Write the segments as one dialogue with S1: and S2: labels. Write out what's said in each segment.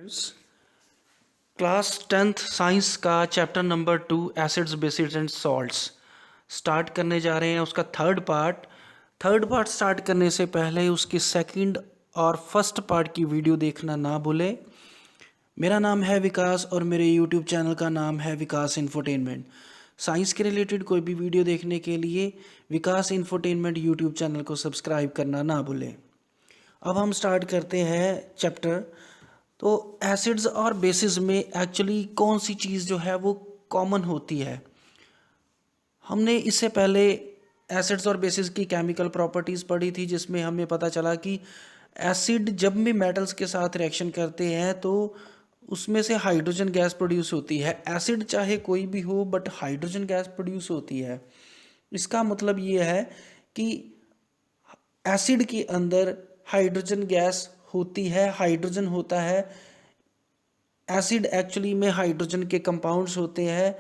S1: Class 10th science का chapter number 2 acids bases and salts start करने जा रहे हैं। उसका थर्ड पार्ट स्टार्ट करने से पहले उसकी सेकंड और फर्स्ट पार्ट की वीडियो देखना ना भूलें। मेरा नाम है विकास और मेरे यूट्यूब चैनल का नाम है विकास इन्फोटेनमेंट। साइंस के रिलेटेड कोई भी वीडियो देखने के लिए विकास इन्फोटेनमेंट यूट्यूब चैनल को सब्सक्राइब करना ना भूलें। अब हम स्टार्ट करते हैं चैप्टर। तो एसिड्स और बेसिस में एक्चुअली कौन सी चीज़ जो है वो कॉमन होती है। हमने इससे पहले एसिड्स और बेसिस की केमिकल प्रॉपर्टीज़ पढ़ी थी, जिसमें हमें पता चला कि एसिड जब भी मेटल्स के साथ रिएक्शन करते हैं तो उसमें से हाइड्रोजन गैस प्रोड्यूस होती है। एसिड चाहे कोई भी हो बट हाइड्रोजन गैस प्रोड्यूस होती है। इसका मतलब ये है कि एसिड के अंदर हाइड्रोजन गैस होती है, हाइड्रोजन होता है। एसिड एक्चुअली में हाइड्रोजन के कंपाउंड्स होते हैं।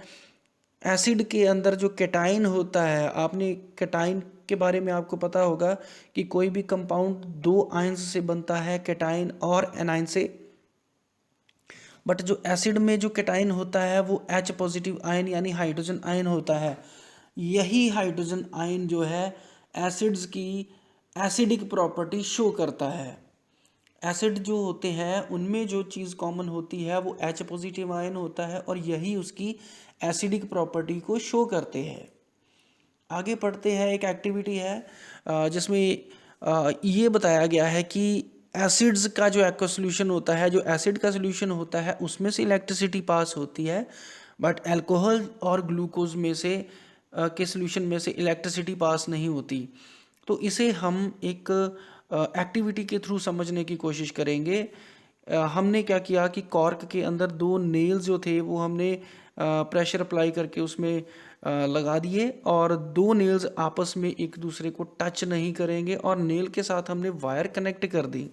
S1: एसिड के अंदर जो कैटाइन होता है, आपने कैटाइन के बारे में आपको पता होगा कि कोई भी कंपाउंड दो आयंस से बनता है, कैटाइन और एनाइन से। बट जो एसिड में जो कैटाइन होता है वो H पॉजिटिव आयन यानी हाइड्रोजन आयन होता है। यही हाइड्रोजन आयन जो है एसिड्स की एसिडिक प्रॉपर्टी शो करता है। एसिड जो होते हैं उनमें जो चीज़ कॉमन होती है वो H पॉजिटिव आयन होता है और यही उसकी एसिडिक प्रॉपर्टी को शो करते हैं। आगे पढ़ते हैं। एक एक्टिविटी है जिसमें ये बताया गया है कि एसिड्स का जो एक्वा सोल्यूशन होता है, जो एसिड का सोल्यूशन होता है उसमें से इलेक्ट्रिसिटी पास होती है, बट अल्कोहल और ग्लूकोज में से के सोल्यूशन में से इलेक्ट्रिसिटी पास नहीं होती। तो इसे हम एक एक्टिविटी के थ्रू समझने की कोशिश करेंगे। हमने क्या किया कि कॉर्क के अंदर दो नेल्स जो थे वो हमने प्रेशर अप्लाई करके उसमें लगा दिए और दो नेल्स आपस में एक दूसरे को टच नहीं करेंगे और नेल के साथ हमने वायर कनेक्ट कर दी।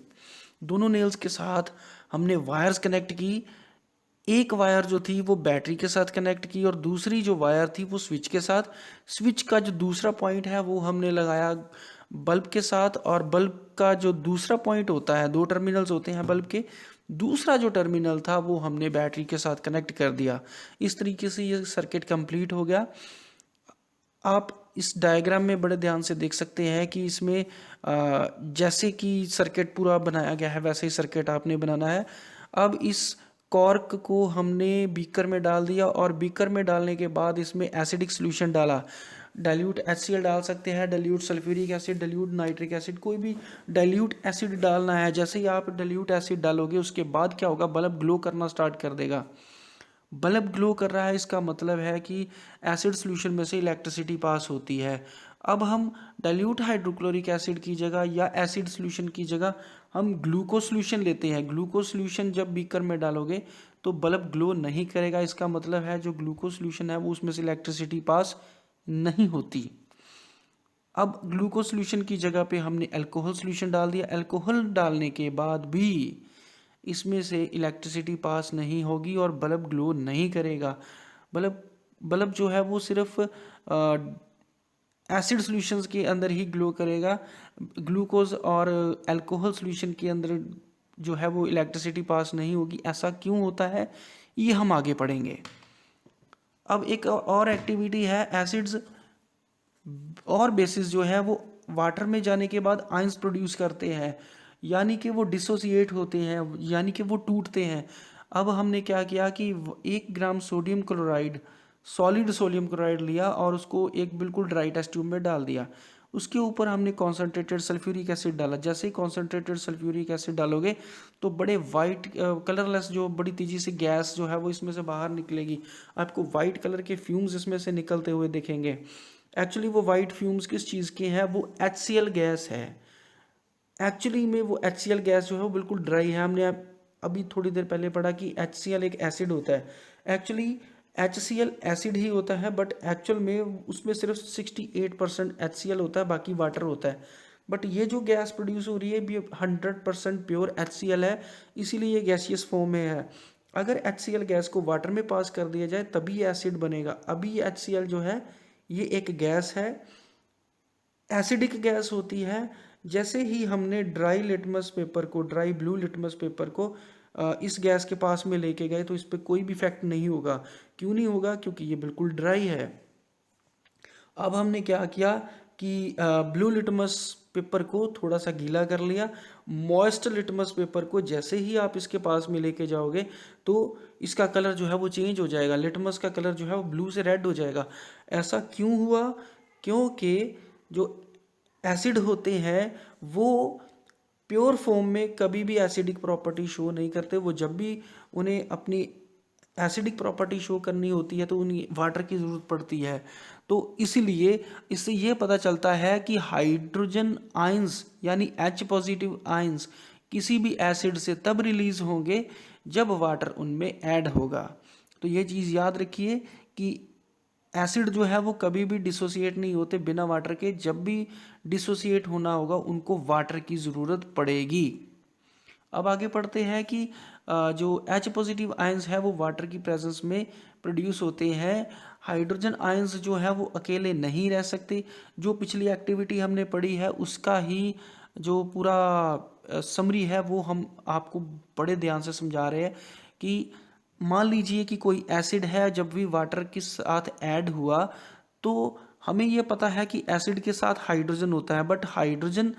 S1: दोनों नेल्स के साथ हमने वायर्स कनेक्ट की। एक वायर जो थी वो बैटरी के साथ कनेक्ट की और दूसरी जो वायर थी वो स्विच के साथ। स्विच का जो दूसरा पॉइंट है वो हमने लगाया बल्ब के साथ और बल्ब का जो दूसरा पॉइंट होता है, दो टर्मिनल्स होते हैं बल्ब के, दूसरा जो टर्मिनल था वो हमने बैटरी के साथ कनेक्ट कर दिया। इस तरीके से ये सर्किट कंप्लीट हो गया। आप इस डायग्राम में बड़े ध्यान से देख सकते हैं कि इसमें जैसे कि सर्किट पूरा बनाया गया है वैसे ही सर्किट आपने बनाना है। अब इस कॉर्क को हमने बीकर में डाल दिया और बीकर में डालने के बाद इसमें एसिडिक सॉल्यूशन डाला। डाइल्यूट HCl डाल सकते हैं, dilute sulphuric acid, dilute nitric acid, कोई भी डाइल्यूट एसिड डालना है। जैसे ही आप डाइल्यूट एसिड डालोगे उसके बाद क्या होगा, बल्ब ग्लो करना स्टार्ट कर देगा। बल्ब ग्लो कर रहा है इसका मतलब है कि एसिड सॉल्यूशन में से इलेक्ट्रिसिटी पास होती है। अब हम डाइल्यूट हाइड्रोक्लोरिक एसिड की जगह या एसिड सॉल्यूशन की जगह हम ग्लूकोज सॉल्यूशन लेते हैं। ग्लूकोज सॉल्यूशन जब बीकर में डालोगे तो बल्ब ग्लो नहीं करेगा। इसका मतलब है जो ग्लूकोज सॉल्यूशन है वो उसमें से इलेक्ट्रिसिटी पास नहीं होती। अब ग्लूकोज सॉल्यूशन की जगह पे हमने अल्कोहल सॉल्यूशन डाल दिया। अल्कोहल डालने के बाद भी इसमें से इलेक्ट्रिसिटी पास नहीं होगी और बल्ब ग्लो नहीं करेगा। बल्ब बल्ब जो है वो सिर्फ एसिड सॉल्यूशंस के अंदर ही ग्लो करेगा। ग्लूकोज और अल्कोहल सॉल्यूशन के अंदर जो है वो इलेक्ट्रिसिटी पास नहीं होगी। ऐसा क्यों होता है ये हम आगे पढ़ेंगे। अब एक और एक्टिविटी है, एसिड्स और बेसिस जो है वो वाटर में जाने के बाद आयंस प्रोड्यूस करते हैं, यानी कि वो डिसोसिएट होते हैं, यानी कि वो टूटते हैं। अब हमने क्या किया कि 1 gram sodium chloride, solid sodium chloride लिया और उसको एक बिल्कुल ड्राई टेस्ट ट्यूब में डाल दिया। उसके ऊपर हमने कॉन्सेंट्रेटेड सल्फ्यूरिक एसिड डाला। जैसे ही कॉन्सेंट्रेटेड सल्फ्यूरिक एसिड डालोगे तो बड़े वाइट कलरलेस जो बड़ी तेज़ी से गैस जो है वो इसमें से बाहर निकलेगी। आपको वाइट कलर के फ्यूम्स इसमें से निकलते हुए दिखेंगे। एक्चुअली वो वाइट फ्यूम्स किस चीज़ के हैं, वो HCl गैस है। एक्चुअली में वो HCl गैस जो है वो बिल्कुल ड्राई है। हमने अभी थोड़ी देर पहले पढ़ा कि HCl एक एसिड होता है। एक्चुअली HCl एसिड ही होता है बट एक्चुअल में उसमें सिर्फ 68% HCl होता है, बाकी वाटर होता है। बट ये जो गैस प्रोड्यूस हो रही है भी 100% प्योर HCl है, इसीलिए ये गैसियस फॉर्म में है। अगर HCl गैस को वाटर में पास कर दिया जाए तभी ये एसिड बनेगा। अभी ये HCl जो है ये एक गैस है, एसिडिक गैस होती है। जैसे ही हमने ड्राई लिटमस पेपर को, ड्राई ब्लू लिटमस पेपर को इस गैस के पास में लेके गए तो इस पर कोई भी इफेक्ट नहीं होगा। क्यों नहीं होगा? क्योंकि ये बिल्कुल ड्राई है। अब हमने क्या किया कि ब्लू लिटमस पेपर को थोड़ा सा गीला कर लिया। मॉइस्ट लिटमस पेपर को जैसे ही आप इसके पास में लेके जाओगे तो इसका कलर जो है वो चेंज हो जाएगा, लिटमस का कलर जो है वो ब्लू से रेड हो जाएगा। ऐसा क्यों हुआ? क्योंकि जो एसिड होते हैं वो प्योर फॉर्म में कभी भी एसिडिक प्रॉपर्टी शो नहीं करते। वो जब भी उन्हें अपनी एसिडिक प्रॉपर्टी शो करनी होती है तो उन्हें वाटर की ज़रूरत पड़ती है। तो इसीलिए इससे ये पता चलता है कि हाइड्रोजन आयंस यानी H पॉजिटिव आयंस किसी भी एसिड से तब रिलीज होंगे जब वाटर उनमें ऐड होगा। तो ये चीज़ याद रखिए कि एसिड जो है वो कभी भी डिसोसिएट नहीं होते बिना वाटर के। जब भी डिसोसिएट होना होगा उनको वाटर की ज़रूरत पड़ेगी। अब आगे पढ़ते हैं कि जो H पॉजिटिव आयंस है वो वाटर की प्रेजेंस में प्रोड्यूस होते हैं। हाइड्रोजन आयंस जो है वो अकेले नहीं रह सकते। जो पिछली एक्टिविटी हमने पढ़ी है उसका ही जो पूरा समरी है वो हम आपको बड़े ध्यान से समझा रहे हैं कि मान लीजिए कि कोई एसिड है, जब भी वाटर के साथ ऐड हुआ तो हमें यह पता है कि एसिड के साथ हाइड्रोजन होता है, बट हाइड्रोजन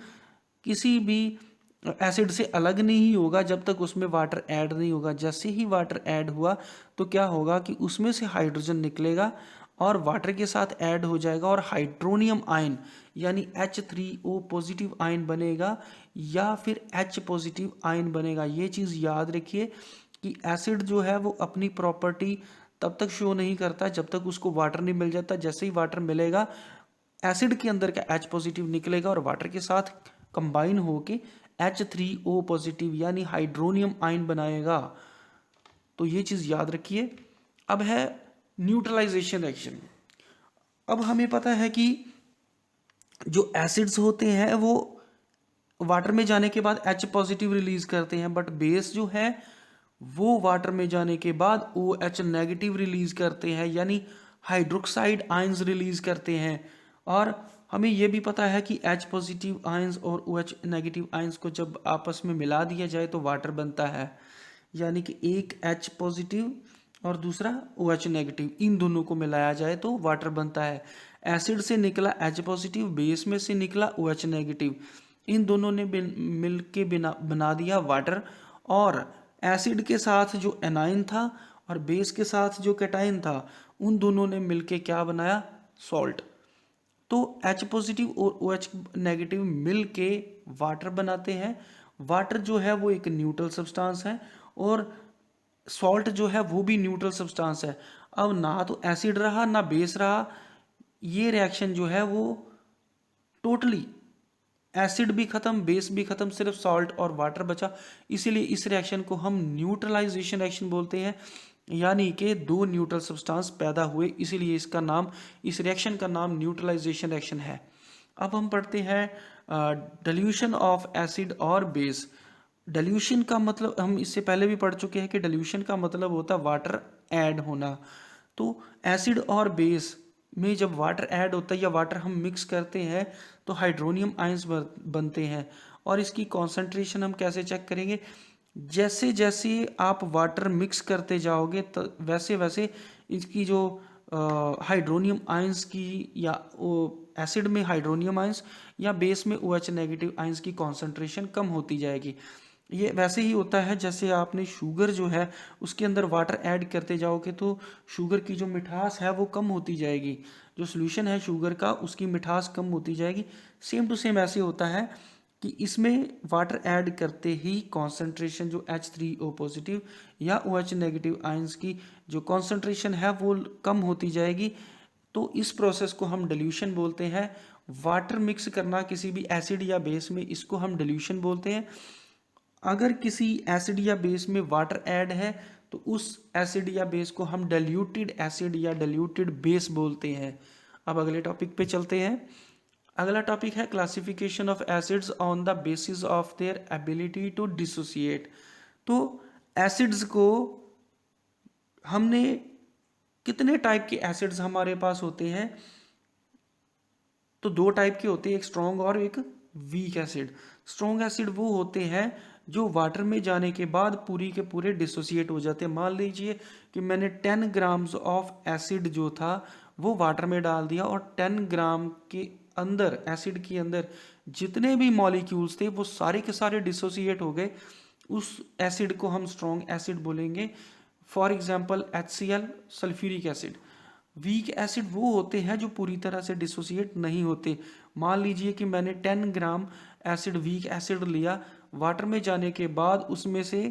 S1: किसी भी एसिड से अलग नहीं होगा जब तक उसमें वाटर ऐड नहीं होगा। जैसे ही वाटर ऐड हुआ तो क्या होगा कि उसमें से हाइड्रोजन निकलेगा और वाटर के साथ ऐड हो जाएगा और हाइड्रोनियम आयन यानी H3O पॉजिटिव आयन बनेगा या फिर H पॉजिटिव आयन बनेगा। ये चीज़ याद रखिए कि एसिड जो है वो अपनी प्रॉपर्टी तब तक शो नहीं करता जब तक उसको वाटर नहीं मिल जाता। जैसे ही वाटर मिलेगा एसिड के अंदर का H पॉजिटिव निकलेगा और वाटर के साथ कंबाइन होके H3O पॉजिटिव यानी हाइड्रोनियम आयन बनाएगा। तो ये चीज़ याद रखिए। अब है न्यूट्रलाइजेशन रिएक्शन। अब हमें पता है कि जो एसिड्स होते हैं वो वाटर में जाने के बाद H पॉजिटिव रिलीज करते हैं, बट बेस जो है वो वाटर में जाने के बाद OH नेगेटिव रिलीज करते हैं यानी हाइड्रोक्साइड आयंस रिलीज करते हैं। और हमें यह भी पता है कि H पॉजिटिव आयंस और OH नेगेटिव आयंस को जब आपस में मिला दिया जाए तो वाटर बनता है। यानी कि एक H पॉजिटिव और दूसरा OH नेगेटिव, इन दोनों को मिलाया जाए तो वाटर बनता है। एसिड से निकला H पॉजिटिव, बेस में से निकला OH नेगेटिव, इन दोनों ने मिल के बना दिया वाटर। और एसिड के साथ जो एनाइन था और बेस के साथ जो कैटाइन था उन दोनों ने मिलके क्या बनाया? सॉल्ट। तो H पॉजिटिव और OH नेगेटिव मिल के वाटर बनाते हैं। वाटर जो है वो एक न्यूट्रल सब्सटेंस है और सॉल्ट जो है वो भी न्यूट्रल सब्सटेंस है। अब ना तो एसिड रहा ना बेस रहा, ये रिएक्शन जो है वो टोटली एसिड भी खत्म बेस भी खत्म, सिर्फ सॉल्ट और वाटर बचा। इसीलिए इस रिएक्शन को हम न्यूट्रलाइजेशन रिएक्शन बोलते हैं। यानी कि दो न्यूट्रल सब्सटेंस पैदा हुए, इसीलिए इसका नाम, इस रिएक्शन का नाम न्यूट्रलाइजेशन रिएक्शन है। अब हम पढ़ते हैं डिल्यूशन ऑफ एसिड और बेस। डिल्यूशन का मतलब हम इससे पहले भी पढ़ चुके हैं कि डिल्यूशन का मतलब होता है वाटर ऐड होना। तो एसिड और बेस में जब वाटर ऐड होता है या वाटर हम मिक्स करते हैं तो हाइड्रोनियम आयंस बनते हैं। और इसकी कॉन्सेंट्रेशन हम कैसे चेक करेंगे? जैसे जैसे आप वाटर मिक्स करते जाओगे तो वैसे वैसे इसकी जो हाइड्रोनियम आयंस की या एसिड में हाइड्रोनियम आयंस या बेस में OH नेगेटिव आयंस की कॉन्सेंट्रेशन कम होती जाएगी। ये वैसे ही होता है जैसे आपने शुगर जो है उसके अंदर वाटर ऐड करते जाओगे तो शुगर की जो मिठास है वो कम होती जाएगी। जो सोल्यूशन है शुगर का उसकी मिठास कम होती जाएगी। सेम टू सेम ऐसे होता है कि इसमें वाटर ऐड करते ही कॉन्सेंट्रेशन जो H3O पॉजिटिव या OH नेगेटिव आयंस की जो कॉन्सेंट्रेशन है वो कम होती जाएगी। तो इस प्रोसेस को हम डिल्यूशन बोलते हैं। वाटर मिक्स करना किसी भी एसिड या बेस में, इसको हम डिल्यूशन बोलते हैं। अगर किसी एसिड या बेस में वाटर ऐड है तो उस एसिड या बेस को हम डाइल्यूटेड एसिड या डाइल्यूटेड बेस बोलते हैं। अब अगले टॉपिक पे चलते हैं। अगला टॉपिक है classification of acids on the basis of their ability to dissociate. तो एसिड्स को हमने कितने टाइप के एसिड्स हमारे पास होते हैं? तो दो टाइप के होते हैं, एक स्ट्रॉन्ग और एक वीक एसिड। स्ट्रॉन्ग एसिड वो होते हैं जो वाटर में जाने के बाद पूरी के पूरे डिसोसिएट हो जाते हैं। मान लीजिए कि मैंने 10 ग्राम्स ऑफ एसिड जो था वो वाटर में डाल दिया और 10 ग्राम के अंदर एसिड के अंदर जितने भी मॉलिक्यूल्स थे वो सारे के सारे डिसोसिएट हो गए। उस एसिड को हम स्ट्रॉन्ग एसिड बोलेंगे। For example HCl, sulphuric acid. Weak acid वो होते हैं जो पूरी तरह से डिसोसिएट नहीं होते। मान लीजिए कि मैंने 10 ग्राम एसिड वीक एसिड लिया, वाटर में जाने के बाद उसमें से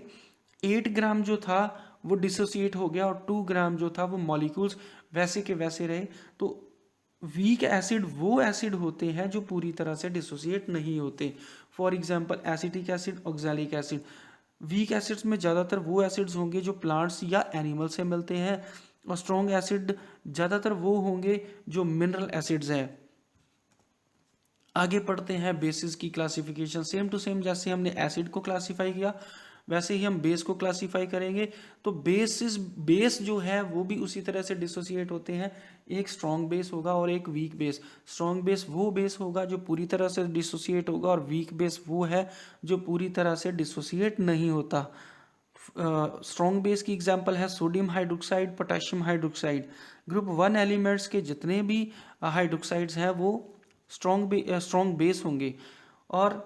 S1: 8 ग्राम जो था वो डिसोसिएट हो गया और 2 ग्राम जो था वो मॉलिक्यूल्स वैसे के वैसे रहे। तो वीक एसिड वो एसिड होते हैं जो पूरी तरह से डिसोसिएट नहीं होते। For example acetic acid, oxalic acid. Weak acids में ज़्यादातर वो एसिड्स होंगे जो प्लांट्स या एनिमल से मिलते हैं और स्ट्रॉन्ग एसिड ज़्यादातर वो होंगे जो मिनरल एसिड्स हैं। आगे पढ़ते हैं बेसिस की क्लासिफिकेशन। सेम टू सेम जैसे हमने एसिड को क्लासीफाई किया वैसे ही हम बेस को क्लासीफाई करेंगे। तो बेस जो है वो भी उसी तरह से डिसोसिएट होते हैं। एक स्ट्रॉन्ग बेस होगा और एक वीक बेस। स्ट्रॉन्ग बेस वो बेस होगा जो पूरी तरह से डिसोसिएट होगा और वीक बेस वो है जो पूरी तरह से डिसोसिएट नहीं होता। स्ट्रॉन्ग बेस की एग्जांपल है sodium hydroxide, potassium hydroxide. Group 1 elements के जितने भी हाइड्रोक्साइड्स हैं वो स्ट्रॉन्ग बेस होंगे। और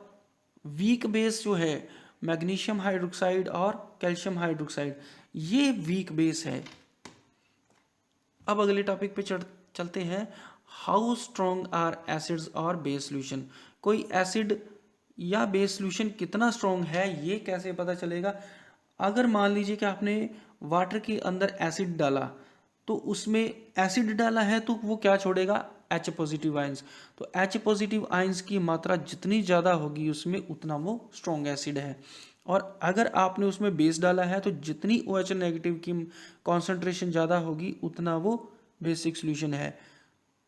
S1: वीक बेस जो है मैग्नीशियम हाइड्रोक्साइड और कैल्शियम हाइड्रोक्साइड, ये वीक बेस है। अब अगले टॉपिक पे चलते हैं। हाउ स्ट्रॉन्ग आर एसिड्स और बेस सॉल्यूशन। कोई एसिड या बेस सॉल्यूशन कितना स्ट्रॉन्ग है ये कैसे पता चलेगा? अगर मान लीजिए कि आपने वाटर के अंदर एसिड डाला तो उसमें एसिड डाला है तो वो क्या छोड़ेगा? H positive ions. तो H पॉजिटिव आयंस की मात्रा जितनी ज़्यादा होगी उसमें उतना वो स्ट्रॉन्ग एसिड है। और अगर आपने उसमें बेस डाला है तो जितनी OH नेगेटिव की कॉन्सेंट्रेशन ज़्यादा होगी उतना वो बेसिक सॉल्यूशन है।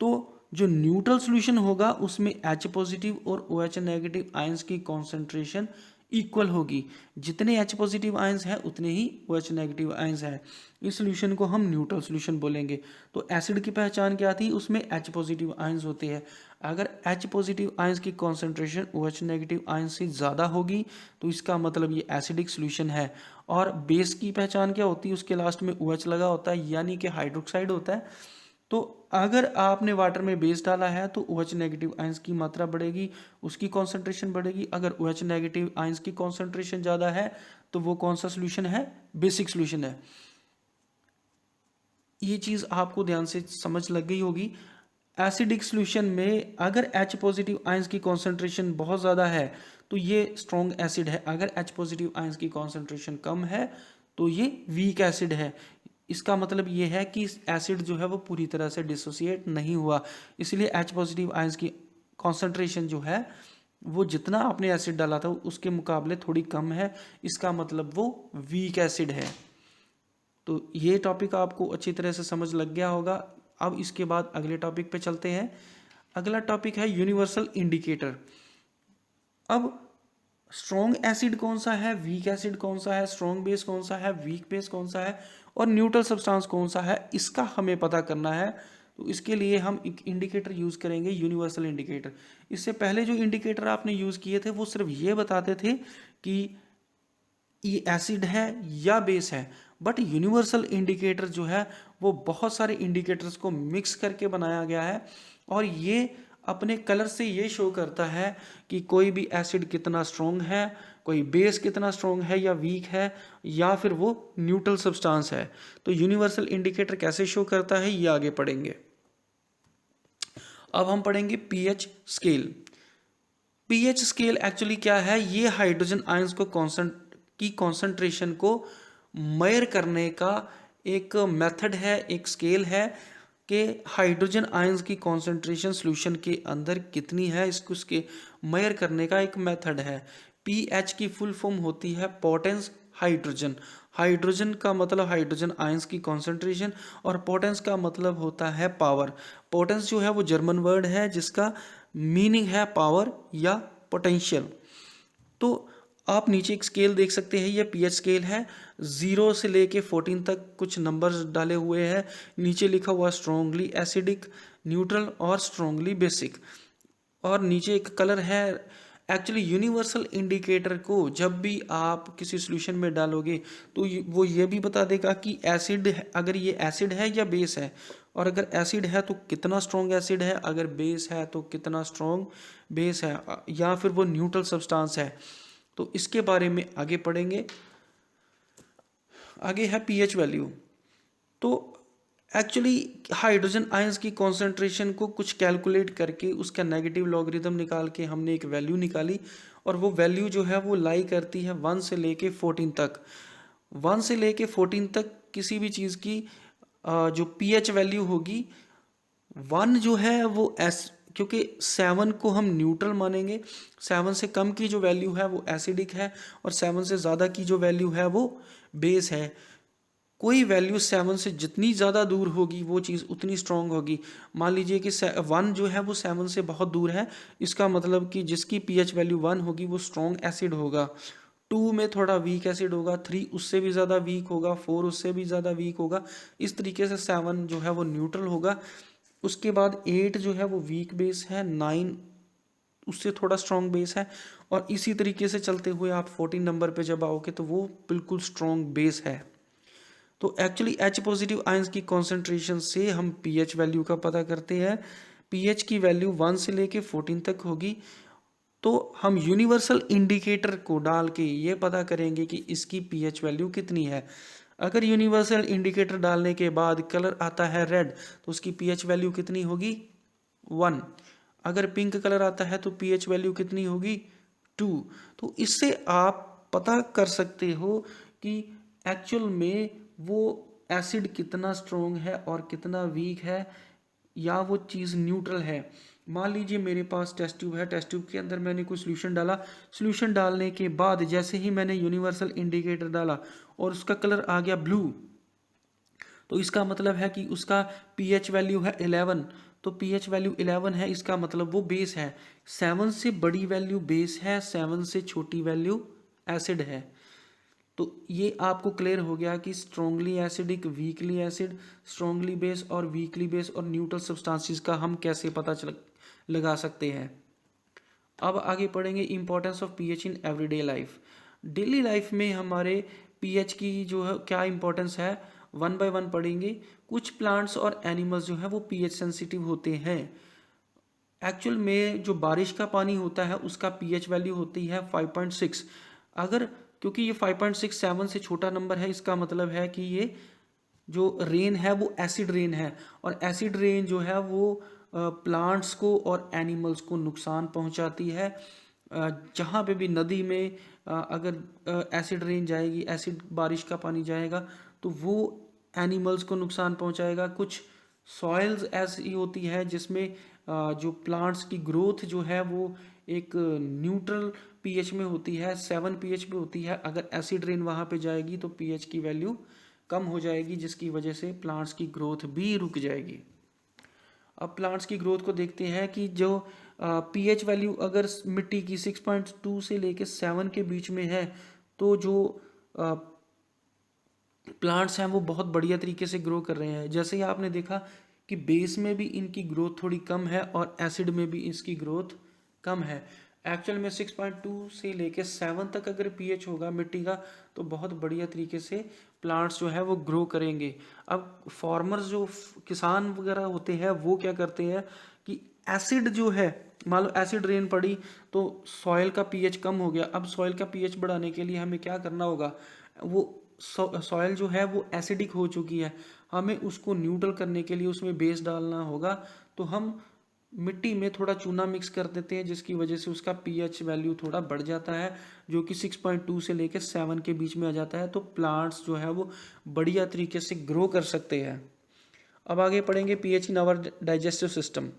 S1: तो जो न्यूट्रल सॉल्यूशन होगा उसमें H पॉजिटिव और OH नेगेटिव आयंस की कॉन्सेंट्रेशन इक्वल होगी। जितने H पॉजिटिव आयंस हैं उतने ही OH नेगेटिव आयंस हैं। इस सॉल्यूशन को हम न्यूट्रल सॉल्यूशन बोलेंगे। तो एसिड की पहचान क्या थी? उसमें H पॉजिटिव आयंस होते हैं। अगर H पॉजिटिव आयंस की कॉन्सेंट्रेशन OH नेगेटिव आयंस से ज़्यादा होगी तो इसका मतलब ये एसिडिक सॉल्यूशन है। और बेस की पहचान क्या होती है? उसके लास्ट में OH लगा होता है यानी कि हाइड्रोक्साइड होता है। तो अगर आपने वाटर में बेस डाला है तो OH नेगेटिव आयंस की मात्रा बढ़ेगी, उसकी कॉन्सेंट्रेशन बढ़ेगी। अगर OH नेगेटिव आयंस की कॉन्सेंट्रेशन ज़्यादा है तो वो कौन सा सॉल्यूशन है? बेसिक सॉल्यूशन है। ये चीज़ आपको ध्यान से समझ लग गई होगी। एसिडिक सॉल्यूशन में अगर H पॉजिटिव आयंस की कॉन्सेंट्रेशन बहुत ज़्यादा है तो ये स्ट्रॉन्ग एसिड है। अगर H पॉजिटिव आयंस की कॉन्सेंट्रेशन कम है तो ये वीक एसिड है। इसका मतलब ये है कि एसिड जो है वो पूरी तरह से डिसोसिएट नहीं हुआ, इसलिए H पॉजिटिव आयंस की कॉन्सेंट्रेशन जो है वो जितना आपने एसिड डाला था उसके मुकाबले थोड़ी कम है। इसका मतलब वो वीक एसिड है। तो ये टॉपिक आपको अच्छी तरह से समझ लग गया होगा। अब इसके बाद अगले टॉपिक पे चलते हैं। अगला टॉपिक है यूनिवर्सल इंडिकेटर। अब स्ट्रॉन्ग एसिड कौन सा है, वीक एसिड कौन सा है, स्ट्रॉन्ग बेस कौन सा है, वीक बेस कौन सा है और न्यूट्रल सब्सटेंस कौन सा है, इसका हमें पता करना है। तो इसके लिए हम एक इंडिकेटर यूज़ करेंगे, यूनिवर्सल इंडिकेटर। इससे पहले जो इंडिकेटर आपने यूज़ किए थे वो सिर्फ ये बताते थे कि ये एसिड है या बेस है। बट यूनिवर्सल इंडिकेटर जो है वो बहुत सारे इंडिकेटर्स को मिक्स करके बनाया गया है और ये अपने कलर से ये शो करता है कि कोई भी एसिड कितना स्ट्रॉन्ग है, कोई बेस कितना स्ट्रॉन्ग है या वीक है, या फिर वो न्यूट्रल सब्सटेंस है। तो यूनिवर्सल इंडिकेटर कैसे शो करता है ये आगे पढ़ेंगे। अब हम पढ़ेंगे pH scale. PH scale actually क्या है? ये हाइड्रोजन आयंस को कॉन्सेंट्रेशन को मेजर करने का एक मेथड है, एक स्केल है कि हाइड्रोजन आयंस की कॉन्सेंट्रेशन सॉल्यूशन के अंदर कितनी है, इसको उसके मेजर करने का एक मेथड है। पीएच की फुल फॉर्म होती है पोटेंस हाइड्रोजन। हाइड्रोजन का मतलब हाइड्रोजन आयंस की कॉन्सेंट्रेशन और पोटेंस का मतलब होता है पावर। पोटेंस जो है वो जर्मन वर्ड है जिसका मीनिंग है पावर या पोटेंशियल। तो आप नीचे एक स्केल देख सकते हैं, ये पीएच स्केल है। 0 से लेके 14 तक कुछ नंबर्स डाले हुए हैं। नीचे लिखा हुआ स्ट्रॉन्गली एसिडिक, न्यूट्रल और स्ट्रॉन्गली बेसिक। और नीचे एक कलर है एक्चुअली यूनिवर्सल इंडिकेटर को जब भी आप किसी सॉल्यूशन में डालोगे तो वो ये भी बता देगा कि एसिड अगर ये एसिड है या बेस है, और अगर एसिड है तो कितना स्ट्रॉन्ग एसिड है, अगर बेस है तो कितना स्ट्रॉन्ग बेस है, या फिर वो न्यूट्रल सब्सटेंस है। तो इसके बारे में आगे पढ़ेंगे। आगे है पीएच वैल्यू। तो एक्चुअली हाइड्रोजन आयंस की कॉन्सेंट्रेशन को कुछ कैलकुलेट करके उसका नेगेटिव लॉगरिथम निकाल के हमने एक वैल्यू निकाली, और वो वैल्यू जो है वो लाई करती है 1 से लेके 14 तक। 1 से लेके 14 तक किसी भी चीज़ की जो पीएच वैल्यू होगी, 1 जो है वो क्योंकि 7 को हम न्यूट्रल मानेंगे, 7 से कम की जो वैल्यू है वो एसिडिक है, और 7 से ज़्यादा की जो वैल्यू है वो बेस है। कोई वैल्यू 7 से जितनी ज़्यादा दूर होगी वो चीज़ उतनी स्ट्रांग होगी। मान लीजिए कि 1 जो है वो 7 से बहुत दूर है, इसका मतलब कि जिसकी पीएच वैल्यू 1 होगी वो स्ट्रांग एसिड होगा। 2 में थोड़ा वीक एसिड होगा, 3 उससे भी ज़्यादा वीक होगा, 4 उससे भी ज़्यादा वीक होगा। इस तरीके से 7 जो है वो न्यूट्रल होगा। उसके बाद 8 जो है वो वीक बेस है, 9 उससे थोड़ा स्ट्रॉन्ग बेस है, और इसी तरीके से चलते हुए आप 14 नंबर पे जब आओगे तो वो बिल्कुल स्ट्रॉन्ग बेस है। तो एक्चुअली H पॉजिटिव आयंस की कॉन्सेंट्रेशन से हम पीएच वैल्यू का पता करते हैं। पीएच की वैल्यू 1 से लेके 14 तक होगी। तो हम यूनिवर्सल इंडिकेटर को डाल के ये पता करेंगे कि इसकी पीएच वैल्यू कितनी है। अगर यूनिवर्सल इंडिकेटर डालने के बाद कलर आता है रेड तो उसकी पीएच वैल्यू कितनी होगी? 1। अगर पिंक कलर आता है तो पीएच वैल्यू कितनी होगी? 2। तो इससे आप पता कर सकते हो कि एक्चुअल में वो एसिड कितना स्ट्रॉन्ग है और कितना वीक है, या वो चीज़ न्यूट्रल है। मान लीजिए मेरे पास टेस्ट ट्यूब है, टेस्ट ट्यूब के अंदर मैंने कोई सोल्यूशन डाला, सोल्यूशन डालने के बाद जैसे ही मैंने यूनिवर्सल इंडिकेटर डाला और उसका कलर आ गया ब्लू, तो इसका मतलब है कि उसका पीएच वैल्यू है 11। तो पीएच वैल्यू 11 है, इसका मतलब वो बेस है। 7 से बड़ी वैल्यू बेस है, 7 से छोटी वैल्यू एसिड है। तो ये आपको क्लियर हो गया कि strongly acidic, weekly acid, strongly base और वीकली बेस और न्यूट्रल सब्सटेंसेस का हम कैसे पता लगा सकते हैं। अब आगे पढ़ेंगे importance of pH in everyday life. Daily life में हमारे पीएच की जो है क्या इंपॉर्टेंस है, वन बाय वन पढ़ेंगे। कुछ प्लांट्स और एनिमल्स जो है वो पीएच सेंसिटिव होते हैं। एक्चुअल में जो बारिश का पानी होता है उसका पीएच वैल्यू होती है 5.6। अगर क्योंकि ये 5.6 7 से छोटा नंबर है, इसका मतलब है कि ये जो रेन है वो एसिड रेन है, और एसिड रेन जो है वो प्लांट्स को और एनिमल्स को नुकसान पहुंचाती है। जहाँ पे भी नदी में अगर एसिड रेन जाएगी, एसिड बारिश का पानी जाएगा तो वो एनिमल्स को नुकसान पहुंचाएगा। कुछ सॉइल्स ऐसी होती है जिसमें जो प्लांट्स की ग्रोथ जो है वो एक न्यूट्रल पीएच में होती है, 7 पीएच में होती है। अगर एसिड रेन वहाँ पे जाएगी तो पीएच की वैल्यू कम हो जाएगी, जिसकी वजह से प्लांट्स की ग्रोथ भी रुक जाएगी। अब प्लांट्स की ग्रोथ को देखते हैं कि जो पीएच वैल्यू अगर मिट्टी की 6.2 से लेके 7 के बीच में है तो जो प्लांट्स हैं वो बहुत बढ़िया तरीके से ग्रो कर रहे हैं। जैसे ही आपने देखा कि बेस में भी इनकी ग्रोथ थोड़ी कम है और एसिड में भी इसकी ग्रोथ कम है। एक्चुअल में 6.2 से लेके 7 तक अगर पीएच होगा मिट्टी का तो बहुत बढ़िया तरीके से प्लांट्स जो है वो ग्रो करेंगे। अब फार्मर्स जो किसान वगैरह होते हैं वो क्या करते हैं कि एसिड जो है, मान लो एसिड रेन पड़ी तो सॉइल का पीएच कम हो गया। अब सॉइल का पीएच बढ़ाने के लिए हमें क्या करना होगा, वो सॉइल जो है वो एसिडिक हो चुकी है, हमें उसको न्यूट्रल करने के लिए उसमें बेस डालना होगा। तो हम मिट्टी में थोड़ा चूना मिक्स कर देते हैं, जिसकी वजह से उसका पीएच वैल्यू थोड़ा बढ़ जाता है, जो कि 6.2 से लेकर 7 के बीच में आ जाता है। तो प्लांट्स जो है वो बढ़िया तरीके से ग्रो कर सकते हैं। अब आगे पढ़ेंगे pH in our digestive system.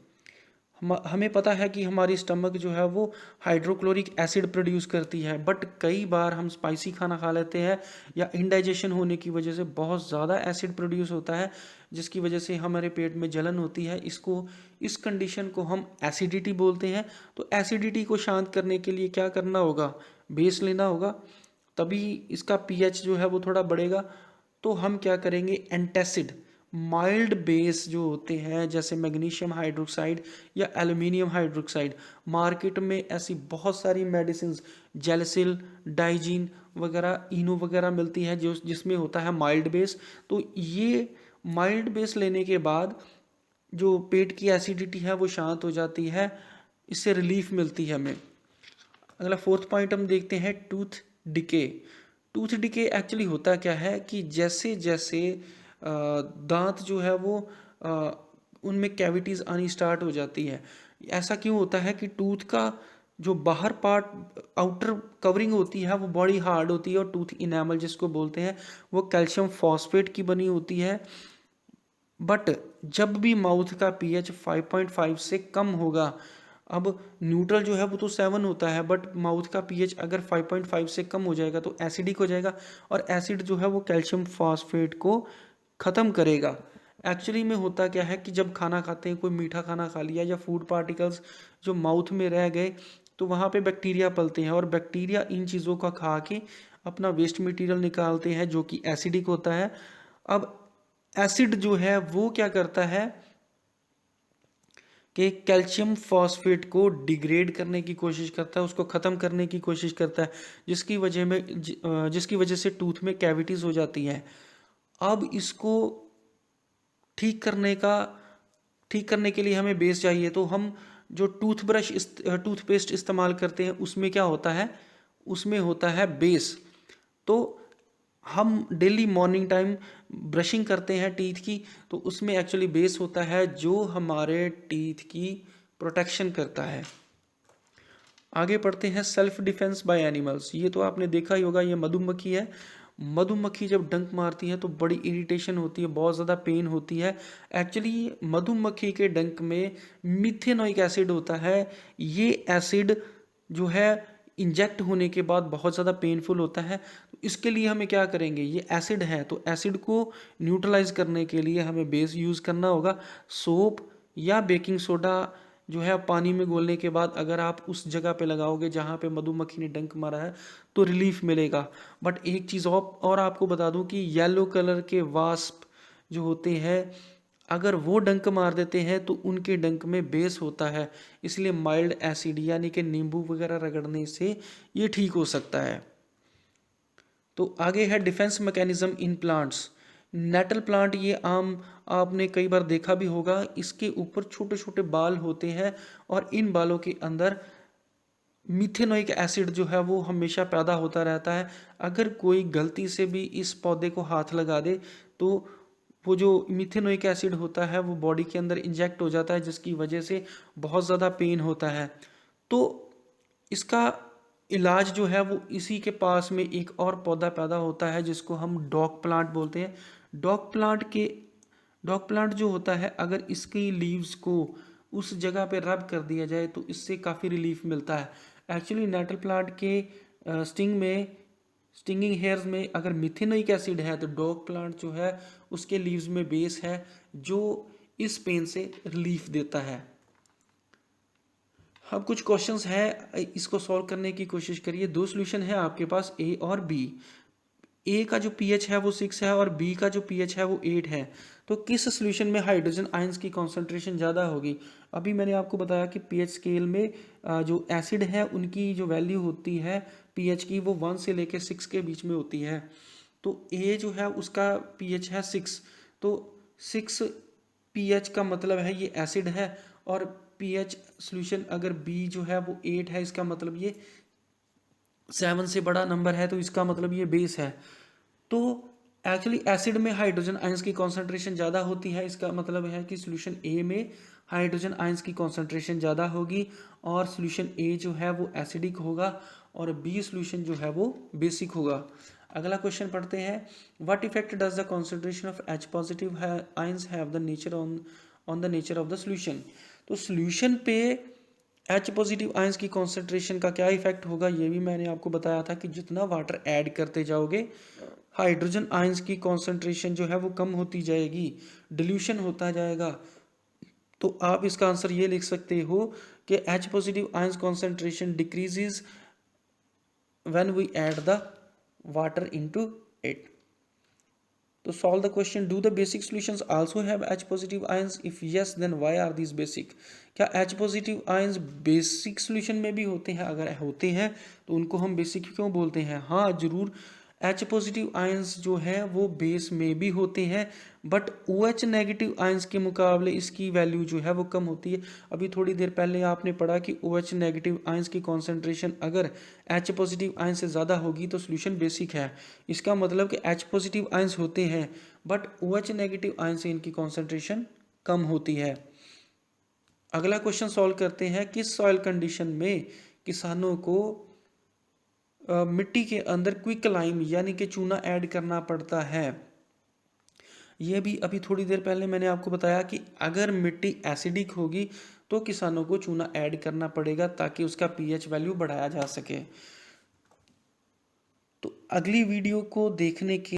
S1: हमें पता है कि हमारी स्टमक जो है वो हाइड्रोक्लोरिक एसिड प्रोड्यूस करती है, बट कई बार हम स्पाइसी खाना खा लेते हैं या इनडाइजेशन होने की वजह से बहुत ज़्यादा एसिड प्रोड्यूस होता है, जिसकी वजह से हमारे पेट में जलन होती है। इस कंडीशन को हम एसिडिटी बोलते हैं। तो एसिडिटी को शांत करने के लिए क्या करना होगा, बेस लेना होगा, तभी इसका पीएच जो है वो थोड़ा बढ़ेगा। तो हम क्या करेंगे, एंटासिड। माइल्ड बेस जो होते हैं जैसे मैग्नीशियम हाइड्रोक्साइड या एल्यूमिनियम हाइड्रोक्साइड, मार्केट में ऐसी बहुत सारी मेडिसिन जेलसिल, डाइजीन वगैरह, इनो वगैरह मिलती है जो जिसमें होता है माइल्ड बेस। तो ये माइल्ड बेस लेने के बाद जो पेट की एसिडिटी है वो शांत हो जाती है, इससे रिलीफ मिलती है हमें। अगला फोर्थ पॉइंट हम देखते हैं tooth decay. Tooth decay actually होता क्या है कि जैसे जैसे दांत जो है वो उनमें कैविटीज़ आनी स्टार्ट हो जाती है। ऐसा क्यों होता है कि टूथ का जो बाहर पार्ट आउटर कवरिंग होती है वो बड़ी हार्ड होती है, और टूथ इनेमल जिसको बोलते हैं वो कैल्शियम फॉस्फेट की बनी होती है। बट जब भी माउथ का पीएच 5.5 से कम होगा, अब न्यूट्रल जो है वो तो 7 होता है, बट माउथ का पीएच अगर 5.5 से कम हो जाएगा तो एसिडिक हो जाएगा, और एसिड जो है वो कैल्शियम फॉस्फेट को ख़त्म करेगा। एक्चुअली में होता क्या है कि जब खाना खाते हैं, कोई मीठा खाना खा लिया या फूड पार्टिकल्स जो माउथ में रह गए, तो वहाँ पे बैक्टीरिया पलते हैं, और बैक्टीरिया इन चीज़ों का खा के अपना वेस्ट मटेरियल निकालते हैं जो कि एसिडिक होता है। अब एसिड जो है वो क्या करता है कि कैल्शियम फॉस्फेट को डिग्रेड करने की कोशिश करता है, उसको ख़त्म करने की कोशिश करता है, जिसकी वजह से टूथ में कैविटीज़ हो जाती हैं। अब इसको ठीक करने का ठीक करने के लिए हमें बेस चाहिए, तो हम जो टूथपेस्ट इस्तेमाल करते हैं उसमें क्या होता है, उसमें होता है बेस। तो हम डेली मॉर्निंग टाइम ब्रशिंग करते हैं टीथ की, तो उसमें एक्चुअली बेस होता है जो हमारे टीथ की प्रोटेक्शन करता है। आगे पढ़ते हैं सेल्फ डिफेंस बाय एनिमल्स। ये तो आपने देखा ही होगा, ये मधुमक्खी है। मधुमक्खी जब डंक मारती है तो बड़ी इरिटेशन होती है, बहुत ज़्यादा पेन होती है। एक्चुअली मधुमक्खी के डंक में मिथेनोइक एसिड होता है। ये एसिड जो है इंजेक्ट होने के बाद बहुत ज़्यादा पेनफुल होता है। तो इसके लिए हमें क्या करेंगे, ये एसिड है तो एसिड को न्यूट्रलाइज करने के लिए हमें बेस यूज़ करना होगा। सोप या बेकिंग सोडा जो है पानी में घोलने के बाद अगर आप उस जगह पे लगाओगे जहाँ पे मधुमक्खी ने डंक मारा है तो रिलीफ मिलेगा। बट एक चीज़ और आपको बता दूं कि येलो कलर के वास्प जो होते हैं, अगर वो डंक मार देते हैं तो उनके डंक में बेस होता है, इसलिए माइल्ड एसिड यानी कि नींबू वगैरह रगड़ने से ये ठीक हो सकता है। तो आगे है defence mechanism in plants. Nettle plant, ये आम आपने कई बार देखा भी होगा, इसके ऊपर छोटे छोटे बाल होते हैं और इन बालों के अंदर मिथेनोइक एसिड जो है वो हमेशा पैदा होता रहता है। अगर कोई गलती से भी इस पौधे को हाथ लगा दे तो वो जो मिथेनोइक एसिड होता है वो बॉडी के अंदर इंजेक्ट हो जाता है, जिसकी वजह से बहुत ज़्यादा पेन होता है। तो इसका इलाज जो है वो इसी के पास में एक और पौधा पैदा होता है जिसको हम डॉग प्लांट बोलते हैं। डॉग प्लांट के डॉग प्लांट जो होता है, अगर इसकी लीव्स को उस जगह पे रब कर दिया जाए तो इससे काफ़ी रिलीफ मिलता है। एक्चुअली नेटल प्लांट के स्टिंगिंग हेयर्स में अगर मिथेनोइक एसिड है तो डॉग प्लांट जो है उसके लीव्स में बेस है जो इस पेन से रिलीफ देता है। अब कुछ क्वेश्चंस है, इसको सॉल्व करने की कोशिश करिए। दो सॉल्यूशन है आपके पास, ए और बी। ए का जो पीएच है वो 6 है और बी का जो पीएच है वो 8 है। तो किस सॉल्यूशन में हाइड्रोजन आयंस की कॉन्सेंट्रेशन ज़्यादा होगी? अभी मैंने आपको बताया कि पीएच स्केल में जो एसिड है उनकी जो वैल्यू होती है पीएच की वो 1 से लेकर 6 के बीच में होती है। तो ए जो है उसका पीएच है 6, तो 6 पीएच का मतलब है ये एसिड है, और पीएच सॉल्यूशन अगर बी जो है वो 8 है, इसका मतलब ये 7 से बड़ा नंबर है, तो इसका मतलब ये बेस है। तो एक्चुअली एसिड में हाइड्रोजन आयंस की कॉन्सेंट्रेशन ज़्यादा होती है, इसका मतलब है कि सॉल्यूशन ए में हाइड्रोजन आयंस की कॉन्सेंट्रेशन ज़्यादा होगी और सॉल्यूशन ए जो है वो एसिडिक होगा और बी सॉल्यूशन जो है वो बेसिक होगा। अगला क्वेश्चन पढ़ते हैं, what effect does the concentration of H positive ions have the nature on the nature of the solution. तो सॉल्यूशन पे एच पॉजिटिव आयंस की कॉन्सेंट्रेशन का क्या इफेक्ट होगा, ये भी मैंने आपको बताया था कि जितना वाटर ऐड करते जाओगे हाइड्रोजन आयंस की कॉन्सेंट्रेशन जो है वो कम होती जाएगी, डिल्यूशन होता जाएगा। तो आप इसका आंसर ये लिख सकते हो कि H positive ions concentration decreases when we add the water into it. तो solve the question, do the basic solutions also have H positive ions, if yes then why are these basic. क्या H positive ions basic solution में भी होते हैं? अगर होते हैं तो उनको हम बेसिक क्यों बोलते हैं? हाँ जरूर, H पॉजिटिव आयंस जो है वो बेस में भी होते हैं, बट OH नेगेटिव आयंस के मुकाबले इसकी वैल्यू जो है वो कम होती है। अभी थोड़ी देर पहले आपने पढ़ा कि OH नेगेटिव आयंस की कॉन्सेंट्रेशन अगर H पॉजिटिव आयंस से ज़्यादा होगी तो सॉल्यूशन बेसिक है। इसका मतलब कि H पॉजिटिव आयंस होते हैं बट OH नेगेटिव आयंस से इनकी कॉन्सेंट्रेशन कम होती है। अगला क्वेश्चन सॉल्व करते हैं, किस सॉइल कंडीशन में किसानों को मिट्टी के अंदर क्विक लाइम यानी कि चूना ऐड करना पड़ता है? यह भी अभी थोड़ी देर पहले मैंने आपको बताया कि अगर मिट्टी एसिडिक होगी तो किसानों को चूना ऐड करना पड़ेगा ताकि उसका पीएच वैल्यू बढ़ाया जा सके। तो अगली वीडियो को देखने के